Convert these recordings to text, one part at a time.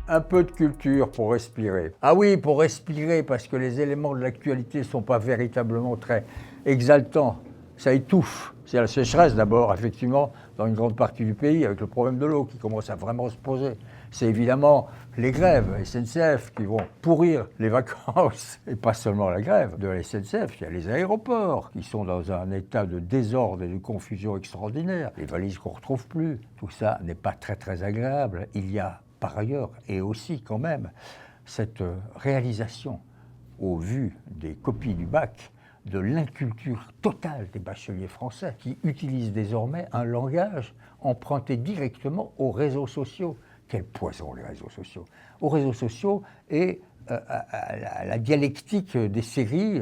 Un peu de culture pour respirer. Ah oui, pour respirer, parce que les éléments de l'actualité ne sont pas véritablement très exaltants. Ça étouffe. C'est la sécheresse d'abord, effectivement, dans une grande partie du pays, avec le problème de l'eau qui commence à vraiment se poser. C'est évidemment les grèves SNCF qui vont pourrir les vacances. Et pas seulement la grève de la SNCF, il y a les aéroports qui sont dans un état de désordre et de confusion extraordinaire. Les valises qu'on ne retrouve plus. Tout ça n'est pas très très agréable. Il y a par ailleurs, et aussi quand même, cette réalisation, au vu des copies du bac, de l'inculture totale des bacheliers français, qui utilisent désormais un langage emprunté directement aux réseaux sociaux. Quel poison, les réseaux sociaux! Aux réseaux sociaux et à la dialectique des séries,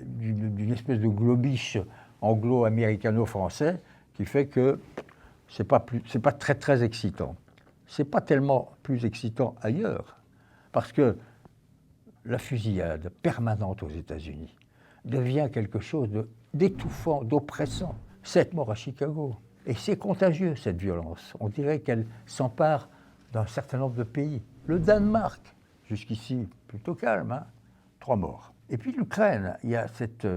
d'une espèce de globish anglo-américano-français, qui fait que c'est pas très très excitant. C'est pas tellement plus excitant ailleurs, parce que la fusillade permanente aux États-Unis devient quelque chose d'étouffant, d'oppressant. 7 morts à Chicago. Et c'est contagieux, cette violence. On dirait qu'elle s'empare d'un certain nombre de pays. Le Danemark, jusqu'ici plutôt calme, hein, 3 morts. Et puis l'Ukraine, il y a cette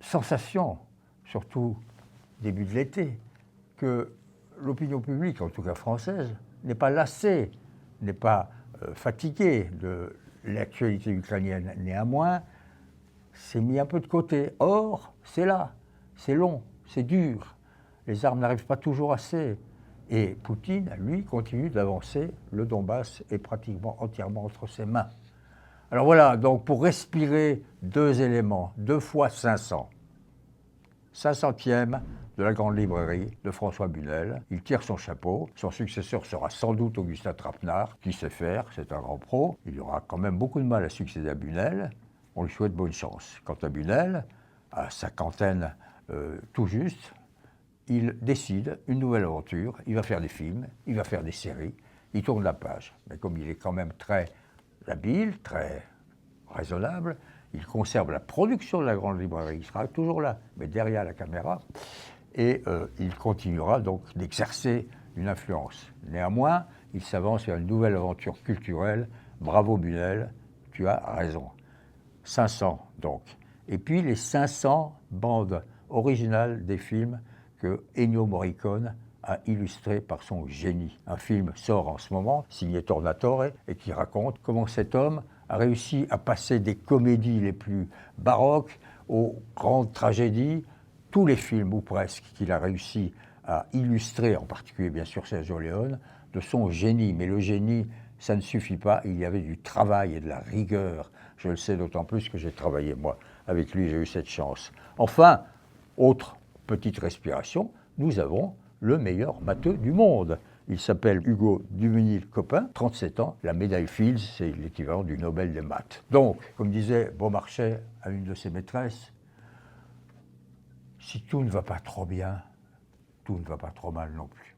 sensation, surtout début de l'été, que l'opinion publique, en tout cas française, n'est pas lassée, n'est pas fatiguée de l'actualité ukrainienne. Néanmoins, c'est mis un peu de côté. Or, c'est là, c'est long, c'est dur. Les armes n'arrivent pas toujours assez. Et Poutine, lui, continue d'avancer. Le Donbass est pratiquement entièrement entre ses mains. Alors voilà, donc pour respirer 2 éléments, 2 fois 500. 500e de la Grande Librairie de François Bunel. Il tire son chapeau. Son successeur sera sans doute Augustin Trapenard, qui sait faire, c'est un grand pro. Il aura quand même beaucoup de mal à succéder à Bunel. On lui souhaite bonne chance. Quant à Bunel, à 50aine tout juste, il décide une nouvelle aventure. Il va faire des films, il va faire des séries. Il tourne la page. Mais comme il est quand même très habile, très raisonnable, il conserve la production de la Grande Librairie, il sera toujours là, mais derrière la caméra, et il continuera donc d'exercer une influence. Néanmoins, il s'avance vers une nouvelle aventure culturelle. Bravo Bunel, tu as raison. 500 donc. Et puis les 500 bandes originales des films que Ennio Morricone a illustrés par son génie. Un film sort en ce moment, signé Tornatore, et qui raconte comment cet homme a réussi à passer des comédies les plus baroques aux grandes tragédies. Tous les films, ou presque, qu'il a réussi à illustrer, en particulier bien sûr Sergio Leone, de son génie. Mais le génie, ça ne suffit pas, il y avait du travail et de la rigueur. Je le sais d'autant plus que j'ai travaillé, moi, avec lui, j'ai eu cette chance. Enfin, autre petite respiration, nous avons le meilleur matheux du monde. Il s'appelle Hugo Duménil-Copin, 37 ans. La médaille Fields, c'est l'équivalent du Nobel des maths. Donc, comme disait Beaumarchais à une de ses maîtresses, si tout ne va pas trop bien, tout ne va pas trop mal non plus.